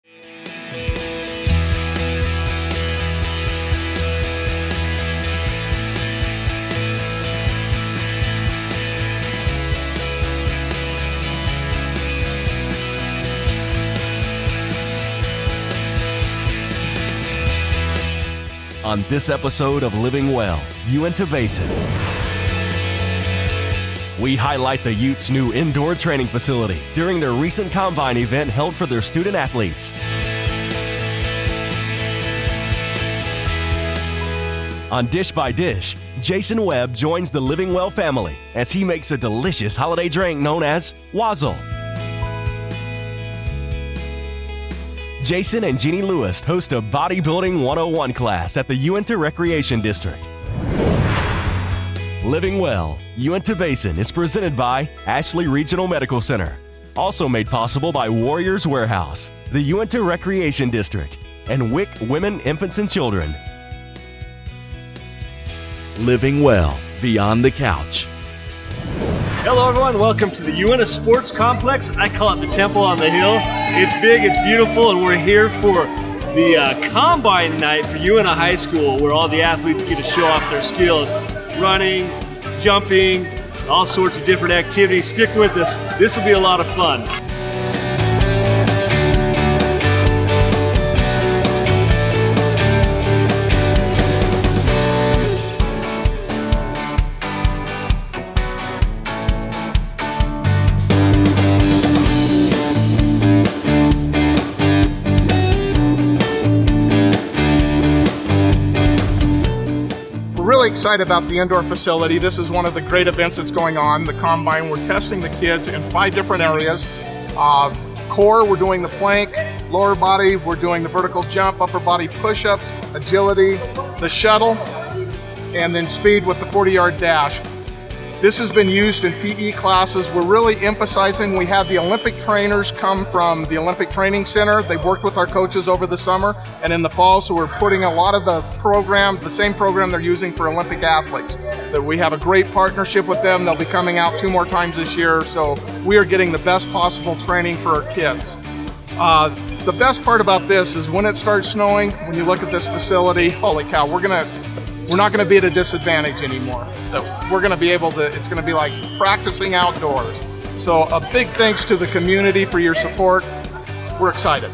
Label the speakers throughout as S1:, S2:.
S1: On this episode of Living Well Uintah Basin, we highlight the Utes' new indoor training facility during their recent combine event held for their student athletes. On Dish by Dish, Jason Webb joins the Living Well family as he makes a delicious holiday drink known as Wazzle. Jason and Jeanne Lewis host a Bodybuilding 101 class at the Uintah Recreation District. Living Well Uintah Basin is presented by Ashley Regional Medical Center. Also made possible by Warriors Warehouse, the Uintah Recreation District, and WIC Women, Infants, and Children. Living Well Beyond the Couch.
S2: Hello everyone, welcome to the Uintah Sports Complex. I call it the Temple on the Hill. It's big, it's beautiful, and we're here for the Combine Night for Uintah High School, where all the athletes get to show off their skills. Running, jumping, all sorts of different activities. Stick with us, this will be a lot of fun.
S3: Excited about the indoor facility. This is one of the great events that's going on, the Combine. We're testing the kids in 5 different areas. Core, we're doing the plank. Lower body, we're doing the vertical jump. Upper body push-ups, agility, the shuttle, and then speed with the 40-yard dash. This has been used in PE classes. We're really emphasizing, we have the Olympic trainers come from the Olympic Training Center. They've worked with our coaches over the summer and in the fall, so we're putting a lot of the program, the same program they're using for Olympic athletes. That we have a great partnership with them. They'll be coming out 2 more times this year, so we are getting the best possible training for our kids. The best part about this is when it starts snowing, when you look at this facility, holy cow, we're not going to be at a disadvantage anymore. We're going to be able to, it's going to be like practicing outdoors. So a big thanks to the community for your support. We're excited.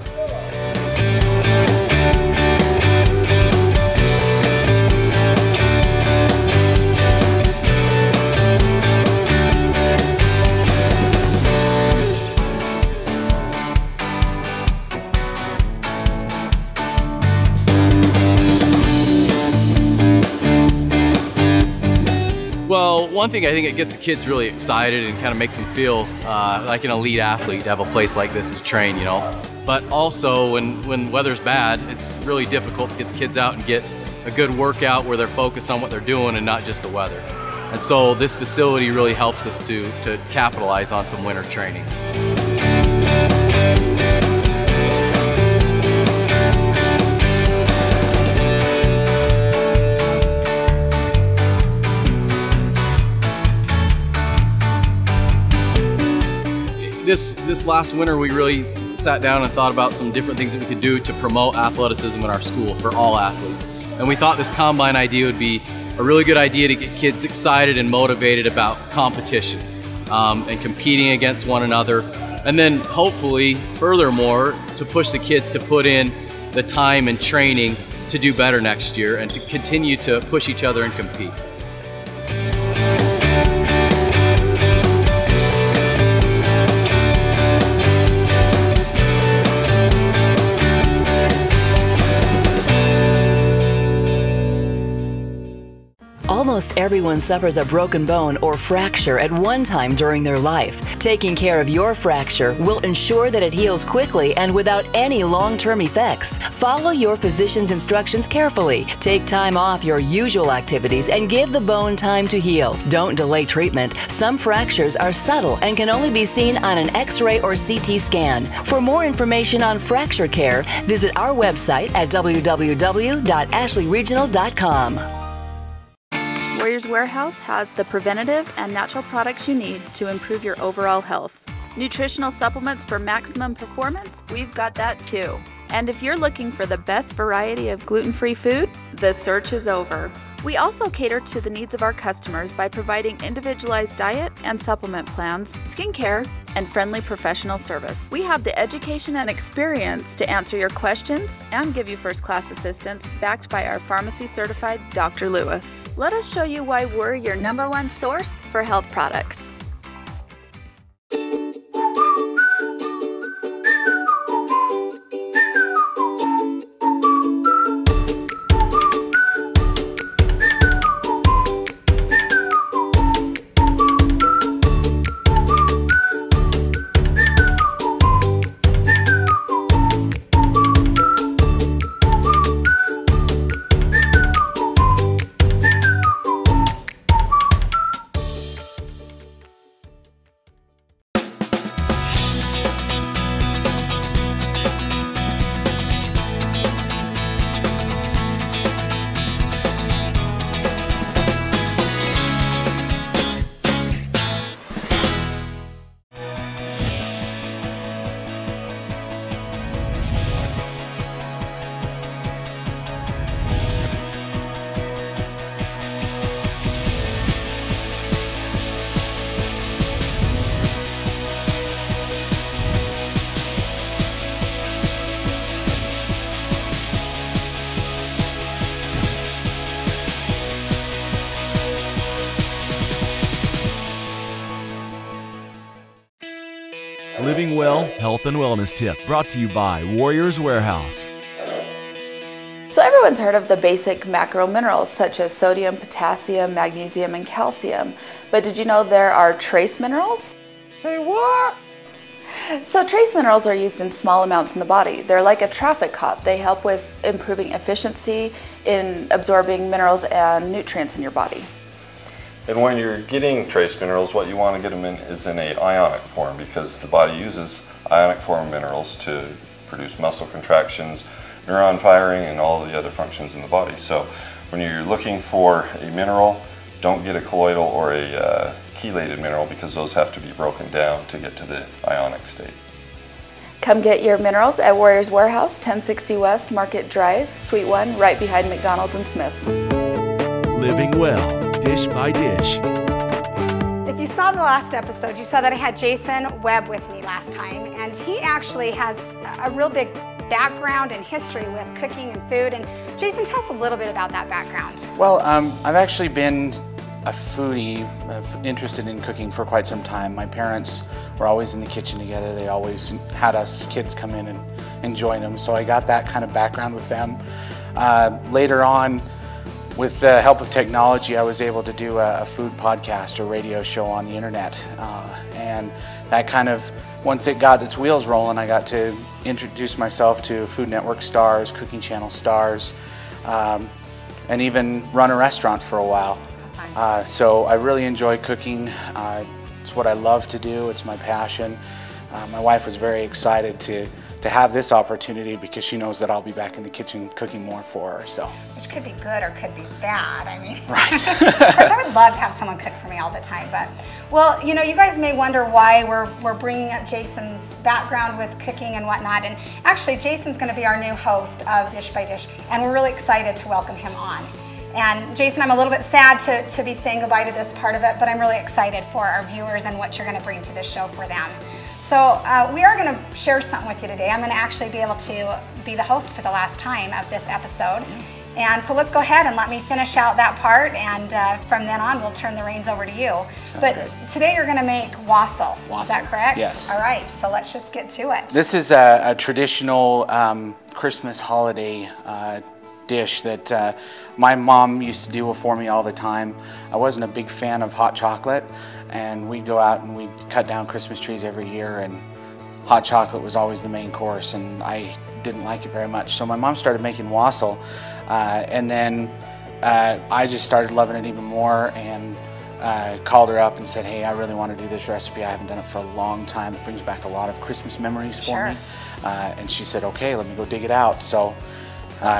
S4: Well, one thing I think it gets the kids really excited and kind of makes them feel like an elite athlete to have a place like this to train, you know. But also when weather's bad, it's really difficult to get the kids out and get a good workout where they're focused on what they're doing and not just the weather. And so this facility really helps us to capitalize on some winter training. This last winter, we really sat down and thought about some different things that we could do to promote athleticism in our school for all athletes. And we thought this Combine idea would be a really good idea to get kids excited and motivated about competition and competing against one another. And then hopefully, furthermore, to push the kids to put in the time and training to do better next year and to continue to push each other and compete.
S5: Almost everyone suffers a broken bone or fracture at one time during their life. Taking care of your fracture will ensure that it heals quickly and without any long-term effects. Follow your physician's instructions carefully. Take time off your usual activities and give the bone time to heal. Don't delay treatment. Some fractures are subtle and can only be seen on an X-ray or CT scan. For more information on fracture care, visit our website at www.ashleyregional.com.
S6: Warriors Warehouse has the preventative and natural products you need to improve your overall health. Nutritional supplements for maximum performance? We've got that too. And if you're looking for the best variety of gluten-free food, the search is over. We also cater to the needs of our customers by providing individualized diet and supplement plans, skincare, and friendly professional service. We have the education and experience to answer your questions and give you first-class assistance, backed by our pharmacy-certified Dr. Lewis. Let us show you why we're your #1 source for health products.
S1: Living Well Health and Wellness Tip, brought to you by Warriors Warehouse.
S6: So everyone's heard of the basic macro minerals such as sodium, potassium, magnesium, and calcium. But did you know there are trace minerals?
S7: Say what?
S6: So trace minerals are used in small amounts in the body. They're like a traffic cop. They help with improving efficiency in absorbing minerals and nutrients in your body.
S8: And when you're getting trace minerals, what you want to get them in is in an ionic form, because the body uses ionic form minerals to produce muscle contractions, neuron firing, and all the other functions in the body. So when you're looking for a mineral, don't get a colloidal or a chelated mineral, because those have to be broken down to get to the ionic state.
S6: Come get your minerals at Warriors Warehouse, 1060 West Market Drive, Suite 1, right behind McDonald's and Smith's.
S1: Living Well, dish by dish.
S9: If you saw the last episode, you saw that I had Jason Webb with me last time, and he actually has a real big background and history with cooking and food. And Jason, tell us a little bit about that background.
S7: Well, I've actually been a foodie, interested in cooking for quite some time. My parents were always in the kitchen together. They always had us kids come in and join them, so I got that kind of background with them. Later on, with the help of technology, I was able to do a food podcast or radio show on the internet. And that kind of, once it got its wheels rolling, I got to introduce myself to Food Network stars, Cooking Channel stars, and even run a restaurant for a while. So I really enjoy cooking. It's what I love to do. It's my passion. My wife was very excited to have this opportunity, because she knows that I'll be back in the kitchen cooking more for her. So,
S9: which could be good or could be bad. I mean,
S7: right.
S9: Because I would love to have someone cook for me all the time. But, well, you know, you guys may wonder why we're bringing up Jason's background with cooking and whatnot. And actually, Jason's going to be our new host of Dish by Dish, and we're really excited to welcome him on. And Jason, I'm a little bit sad to be saying goodbye to this part of it, but I'm really excited for our viewers and what you're going to bring to this show for them. So we are going to share something with you today. I'm going to actually be able to be the host for the last time of this episode. And so let's go ahead and let me finish out that part, and from then on we'll turn the reins over to you. But today you're going to make wassail. Is that correct?
S7: Yes.
S9: All right, so let's just get to it.
S7: This is a traditional Christmas holiday dish that my mom used to do for me all the time. I wasn't a big fan of hot chocolate, and we'd go out and we'd cut down Christmas trees every year, and hot chocolate was always the main course, and I didn't like it very much. So my mom started making wassail, and then I just started loving it even more, and called her up and said, hey, I really want to do this recipe. I haven't done it for a long time. It brings back a lot of Christmas memories for me. And she said, okay, let me go dig it out. So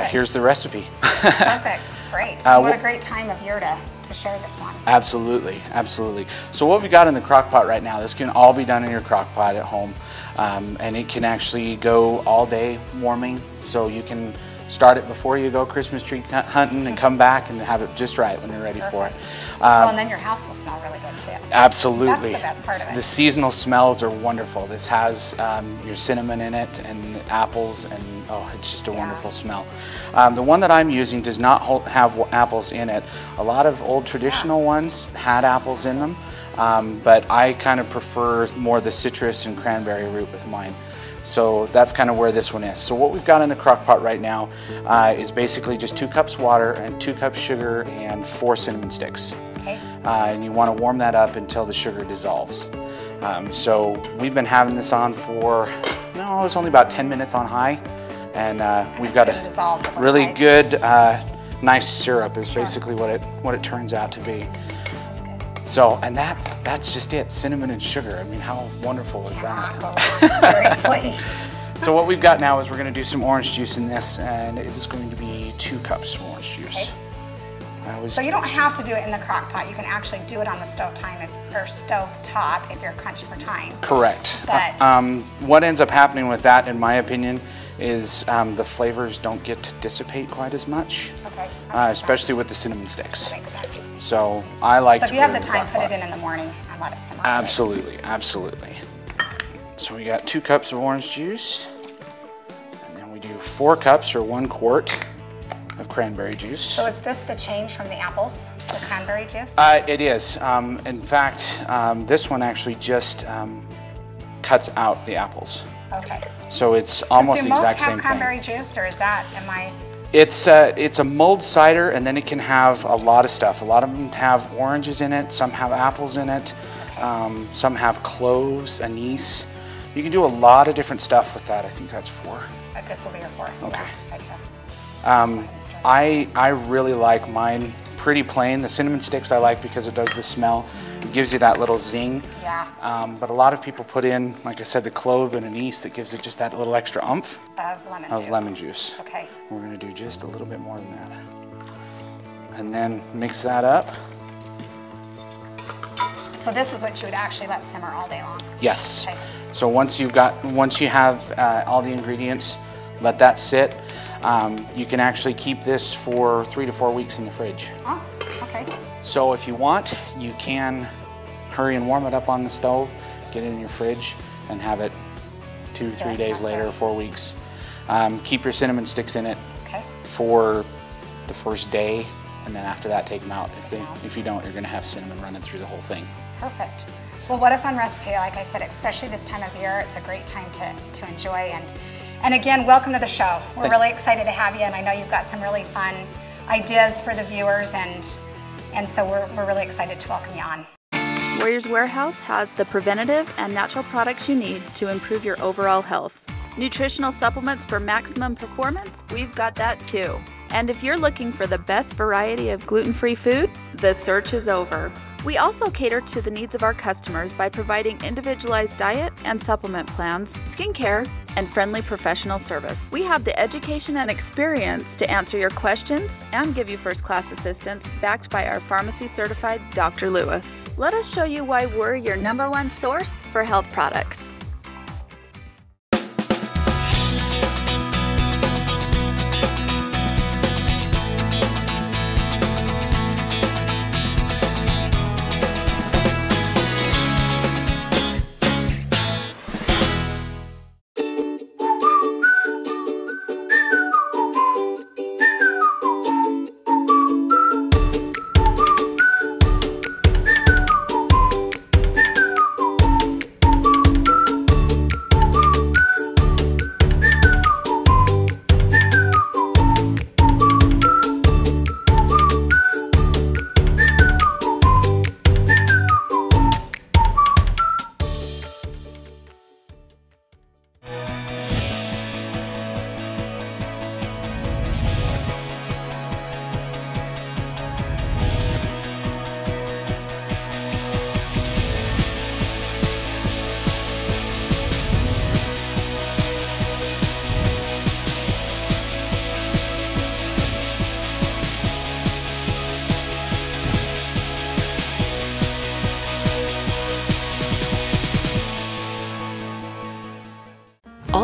S7: here's the recipe.
S9: Perfect. great. What a great time of year to share this one.
S7: Absolutely, absolutely. So what we've got in the crock pot right now, this can all be done in your crock pot at home. And it can actually go all day warming, so you can start it before you go Christmas tree hunting and come back and have it just right when you're ready for it.
S9: Well, and then your house will smell really good too.
S7: Absolutely.
S9: That's the best part of it.
S7: The seasonal smells are wonderful. This has your cinnamon in it and apples, and oh, it's just a wonderful smell. The one that I'm using does not have apples in it. A lot of old traditional ones had apples in them, but I kind of prefer more the citrus and cranberry root with mine. So that's kind of where this one is. So what we've got in the crock pot right now is basically just 2 cups water and 2 cups sugar and 4 cinnamon sticks.
S9: Okay.
S7: And you want to warm that up until the sugar dissolves. So we've been having this on for, no, it's only about 10 minutes on high. And we've got a really good, nice syrup is basically what it turns out to be. So, and that's just it, cinnamon and sugar. I mean, how wonderful is that?
S9: Seriously.
S7: So what we've got now is we're going to do some orange juice in this, and it is going to be 2 cups of orange juice.
S9: Okay. So you don't have to do it in the crock pot. You can actually do it on the stove top if you're crunched for time.
S7: Correct.
S9: But
S7: what ends up happening with that, in my opinion, is the flavors don't get to dissipate quite as much.
S9: Okay.
S7: Especially with the cinnamon sticks.
S9: That makes sense.
S7: So I like to
S9: So if you have the time, put it in the morning and let it simmer.
S7: Absolutely, absolutely. So we got 2 cups of orange juice, and then we do 4 cups or 1 quart of cranberry juice.
S9: So is this the change from the apples, the cranberry juice?
S7: It is. In fact, this one actually just cuts out the apples.
S9: Okay.
S7: So it's almost the exact same thing.
S9: Do most have cranberry juice, or is that, am I?
S7: It's a mulled cider, and then it can have a lot of stuff. A lot of them have oranges in it, some have apples in it, some have cloves, anise. You can do a lot of different stuff with that. I think that's 4.
S9: This will be your 4.
S7: Okay.
S9: Yeah.
S7: I really like mine pretty plain. The cinnamon sticks I like because it does the smell. It gives you that little zing.
S9: Yeah.
S7: But a lot of people put in, like I said, the clove and anise that gives it just that little extra oomph
S9: of lemon juice.
S7: Okay. We're going to do just a little bit more than that. And then mix that up.
S9: So this is what you would actually let simmer all day long?
S7: Yes.
S9: Okay.
S7: So once you have all the ingredients, let that sit. You can actually keep this for 3 to 4 weeks in the fridge.
S9: Oh, okay.
S7: So if you want, you can hurry and warm it up on the stove, get it in your fridge, and have it 2 or 3 days later, or 4 weeks. Keep your cinnamon sticks in it for the first day, and then after that, take them out. If you don't, you're going to have cinnamon running through the whole thing.
S9: Perfect. Well, what a fun recipe. Like I said, especially this time of year, it's a great time to enjoy. And again, welcome to the show. We're really excited to have you, and I know you've got some really fun ideas for the viewers, and so we're really excited to welcome you on.
S6: Warriors Warehouse has the preventative and natural products you need to improve your overall health. Nutritional supplements for maximum performance, we've got that too. And if you're looking for the best variety of gluten-free food, the search is over. We also cater to the needs of our customers by providing individualized diet and supplement plans, skincare, and friendly professional service. We have the education and experience to answer your questions and give you first-class assistance, backed by our pharmacy-certified Dr. Lewis. Let us show you why we're your #1 source for health products.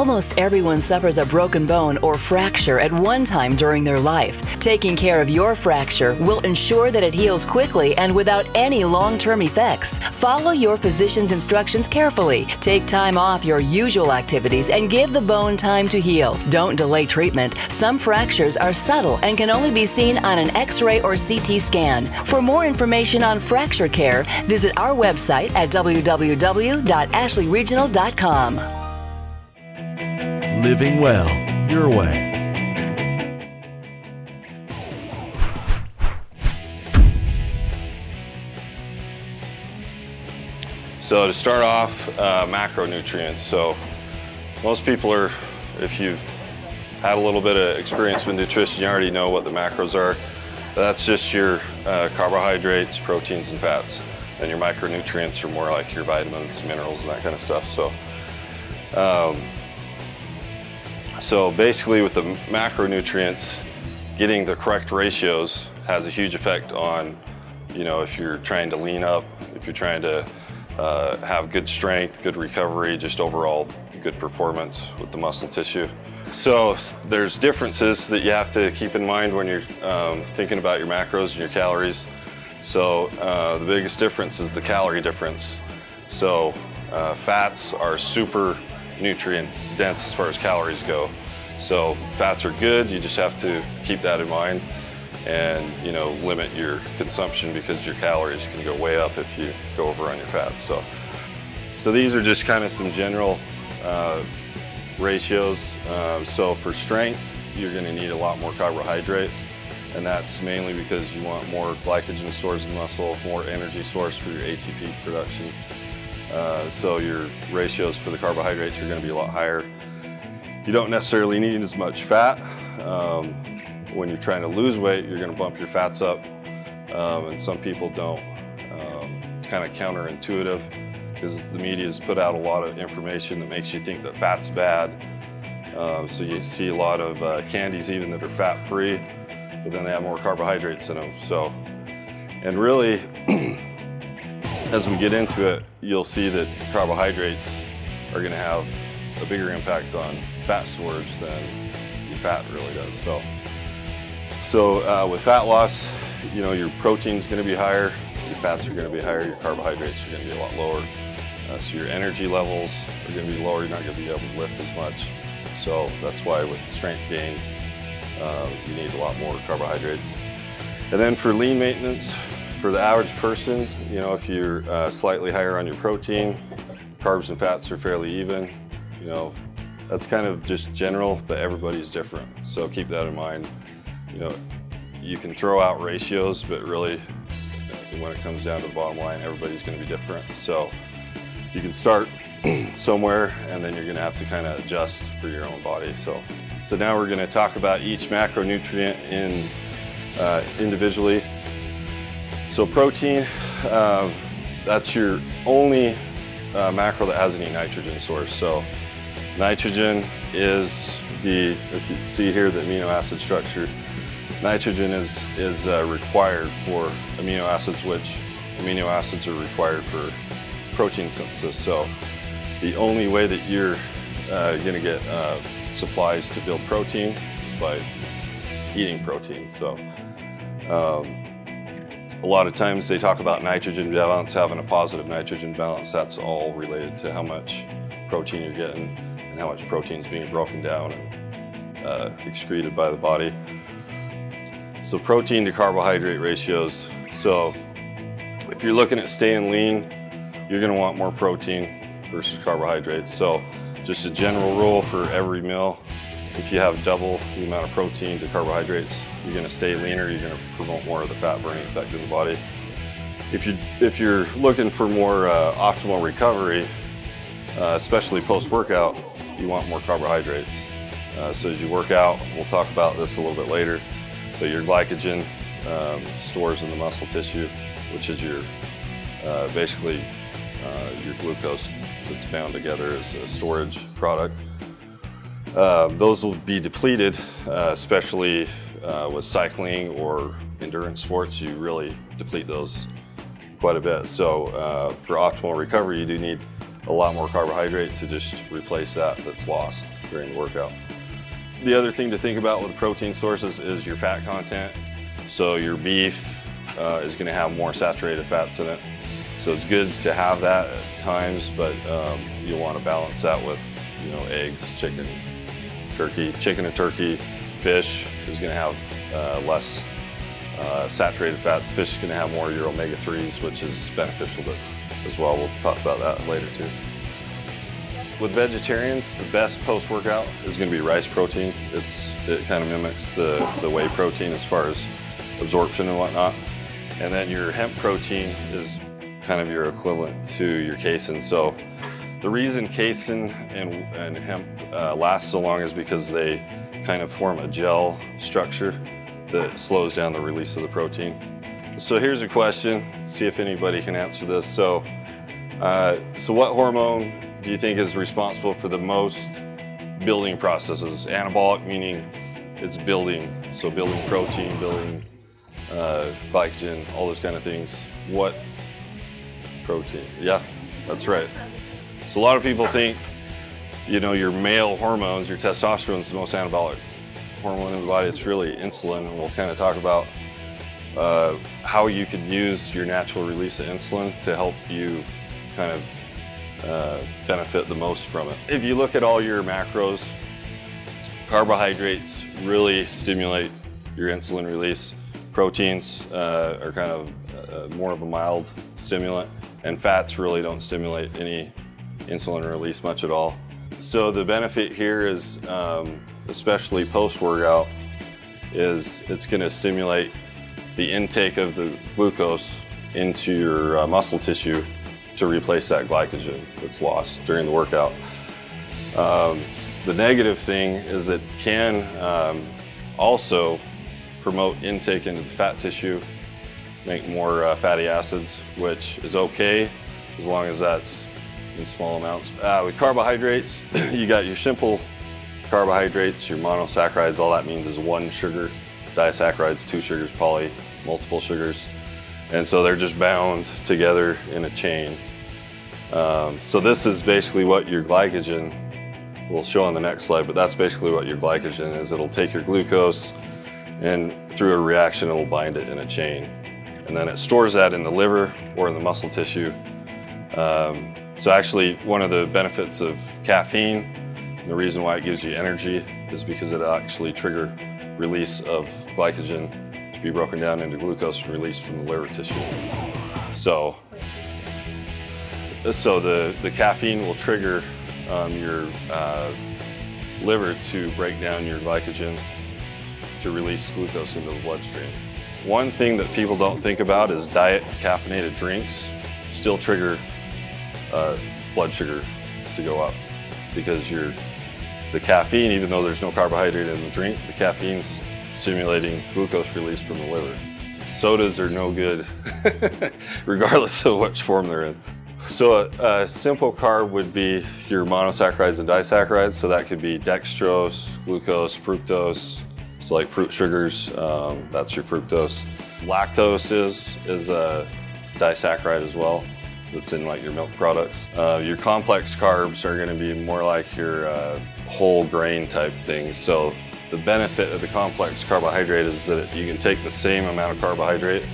S5: Almost everyone suffers a broken bone or fracture at one time during their life. Taking care of your fracture will ensure that it heals quickly and without any long-term effects. Follow your physician's instructions carefully. Take time off your usual activities and give the bone time to heal. Don't delay treatment. Some fractures are subtle and can only be seen on an X-ray or CT scan. For more information on fracture care, visit our website at www.ashleyregional.com.
S1: Living well, your way.
S8: So to start off, macronutrients. So most people are, if you've had a little bit of experience with nutrition, you already know what the macros are. That's just your carbohydrates, proteins, and fats. And your micronutrients are more like your vitamins, minerals, and that kind of stuff. So basically with the macronutrients, getting the correct ratios has a huge effect on, if you're trying to lean up, if you're trying to have good strength, good recovery, just overall good performance with the muscle tissue. So there's differences that you have to keep in mind when you're thinking about your macros and your calories. So the biggest difference is the calorie difference. So fats are super nutrient dense as far as calories go. So fats are good, you just have to keep that in mind and limit your consumption because your calories can go way up if you go over on your fats. So these are just kind of some general ratios. So for strength, you're going to need a lot more carbohydrate, and that's mainly because you want more glycogen stores in the muscle, more energy source for your ATP production. So your ratios for the carbohydrates are going to be a lot higher. You don't necessarily need as much fat. When you're trying to lose weight, you're going to bump your fats up, and some people don't. It's kind of counterintuitive because the media has put out a lot of information that makes you think that fat's bad. So you see a lot of candies even that are fat-free, but then they have more carbohydrates in them. And really, as we get into it, you'll see that carbohydrates are going to have a bigger impact on fat storage than your fat really does. So with fat loss, your protein's going to be higher, your fats are going to be higher, your carbohydrates are going to be a lot lower. So your energy levels are going to be lower, you're not going to be able to lift as much. So that's why with strength gains, you need a lot more carbohydrates. And then for lean maintenance, for the average person, if you're slightly higher on your protein, carbs and fats are fairly even, that's kind of just general, but everybody's different. So keep that in mind. You can throw out ratios, but really when it comes down to the bottom line, everybody's going to be different. So you can start somewhere and then you're going to have to kind of adjust for your own body. So now we're going to talk about each macronutrient individually. So protein, that's your only macro that has any nitrogen source. So nitrogen is if you see here the amino acid structure, nitrogen is required for amino acids, which amino acids are required for protein synthesis. So the only way that you're going to get supplies to build protein is by eating protein. So a lot of times they talk about nitrogen balance, having a positive nitrogen balance. That's all related to how much protein you're getting and how much protein is being broken down and excreted by the body. So protein to carbohydrate ratios. So if you're looking at staying lean, you're going to want more protein versus carbohydrates. So just a general rule for every meal, if you have double the amount of protein to carbohydrates, you're going to stay leaner, you're going to promote more of the fat burning effect in the body. If you're looking for more optimal recovery, especially post-workout, you want more carbohydrates. So as you work out, we'll talk about this a little bit later, but your glycogen stores in the muscle tissue, which is your basically your glucose that's bound together as a storage product. Those will be depleted, especially with cycling or endurance sports. You really deplete those quite a bit. So for optimal recovery, you do need a lot more carbohydrate to just replace that's lost. during the workout. The other thing to think about with protein sources is your fat content. So your beef is going to have more saturated fats in it. So it's good to have that at times, but you'll want to balance that with, you know, eggs, chicken, turkey. Chicken and turkey, fish is going to have less saturated fats. Fish is going to have more your omega-3s, which is beneficial as well. We'll talk about that later too. With vegetarians, the best post-workout is going to be rice protein. It kind of mimics the whey protein as far as absorption and whatnot. And then your hemp protein is kind of your equivalent to your casein. So the reason casein and hemp last so long is because they kind of form a gel structure that slows down the release of the protein. So here's a question, see if anybody can answer this. So what hormone do you think is responsible for the most building processes? Anabolic, meaning it's building, so building protein, building glycogen, all those kind of things. What protein? Yeah, that's right. So a lot of people think, you know, your male hormones, your testosterone is the most anabolic hormone in the body. It's really insulin, and we'll kind of talk about how you could use your natural release of insulin to help you kind of benefit the most from it. If you look at all your macros, carbohydrates really stimulate your insulin release. Proteins are kind of more of a mild stimulant, and fats really don't stimulate any insulin release much at all. So the benefit here is, especially post-workout, is it's going to stimulate the intake of the glucose into your muscle tissue to replace that glycogen that's lost during the workout. The negative thing is it can also promote intake into the fat tissue, make more fatty acids, which is okay as long as that's in small amounts. With carbohydrates, you got your simple carbohydrates, your monosaccharides. All that means is one sugar. Disaccharides, two sugars, poly, multiple sugars. And so they're just bound together in a chain. So this is basically what your glycogen, we'll show on the next slide, but that's basically what your glycogen is. It'll take your glucose and through a reaction, it'll bind it in a chain. And then it stores that in the liver or in the muscle tissue. So actually, one of the benefits of caffeine, the reason why it gives you energy, is because it'll actually trigger release of glycogen to be broken down into glucose and released from the liver tissue. So the caffeine will trigger your liver to break down your glycogen to release glucose into the bloodstream. One thing that people don't think about is diet caffeinated drinks still trigger blood sugar to go up, because the caffeine, even though there's no carbohydrate in the drink, the caffeine's stimulating glucose release from the liver. Sodas are no good regardless of which form they're in. So a simple carb would be your monosaccharides and disaccharides. So that could be dextrose, glucose, fructose. So like fruit sugars, that's your fructose. Lactose is a disaccharide as well. That's in like your milk products. Your complex carbs are going to be more like your whole grain type things. So the benefit of the complex carbohydrate is that you can take the same amount of carbohydrate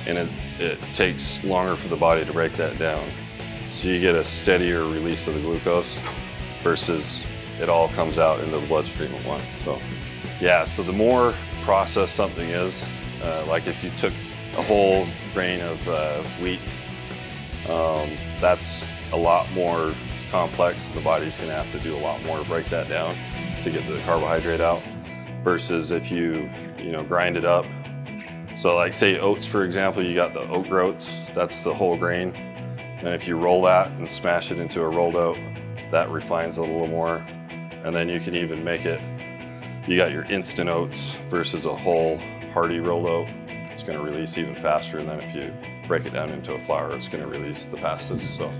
S8: and it takes longer for the body to break that down. So you get a steadier release of the glucose versus it all comes out into the bloodstream at once. So yeah, so the more processed something is, like if you took a whole grain of wheat, that's a lot more complex. The body's going to have to do a lot more to break that down to get the carbohydrate out, versus if you grind it up. So like say oats, for example, you got the oat groats, that's the whole grain. And if you roll that and smash it into a rolled oat, that refines it a little more. And then you can even make it, you got your instant oats versus a whole hearty rolled oat. It's going to release even faster, and then if you break it down into a flour, it's going to release the fastest. So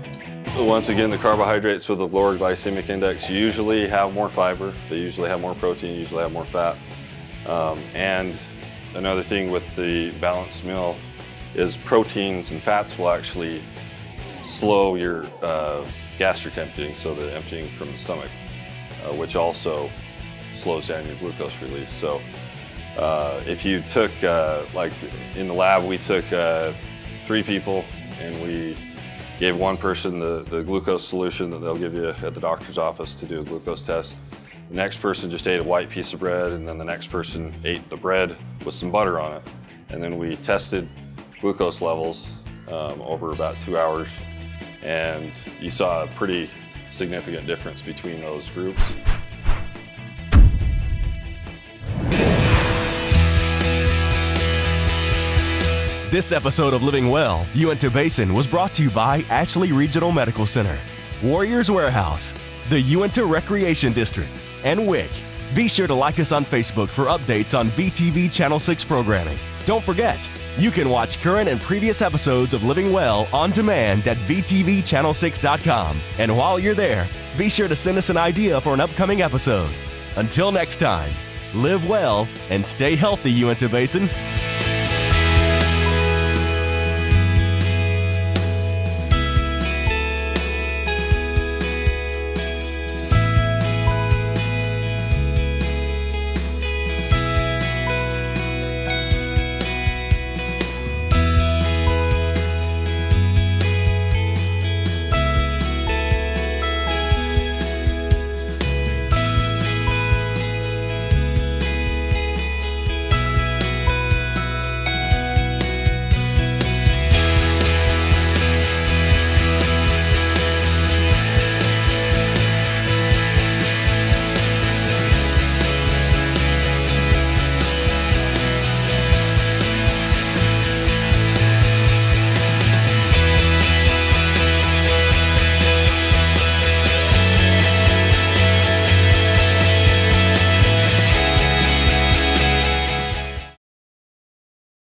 S8: once again, the carbohydrates with a lower glycemic index usually have more fiber, they usually have more protein, usually have more fat. And another thing with the balanced meal is proteins and fats will actually slow your gastric emptying, so the emptying from the stomach. which also slows down your glucose release. So if you took, like in the lab, we took 3 people and we gave one person the glucose solution that they'll give you at the doctor's office to do a glucose test. The next person just ate a white piece of bread, and then the next person ate the bread with some butter on it. And then we tested glucose levels over about 2 hours, and you saw a pretty significant difference between those groups.
S1: This episode of Living Well Uintah Basin was brought to you by Ashley Regional Medical Center, Warriors Warehouse, the Uintah Recreation District, and WIC. Be sure to like us on Facebook for updates on VTV Channel 6 programming. Don't forget, you can watch current and previous episodes of Living Well on demand at VTVChannel6.com. And while you're there, be sure to send us an idea for an upcoming episode. Until next time, live well and stay healthy, Uintah Basin.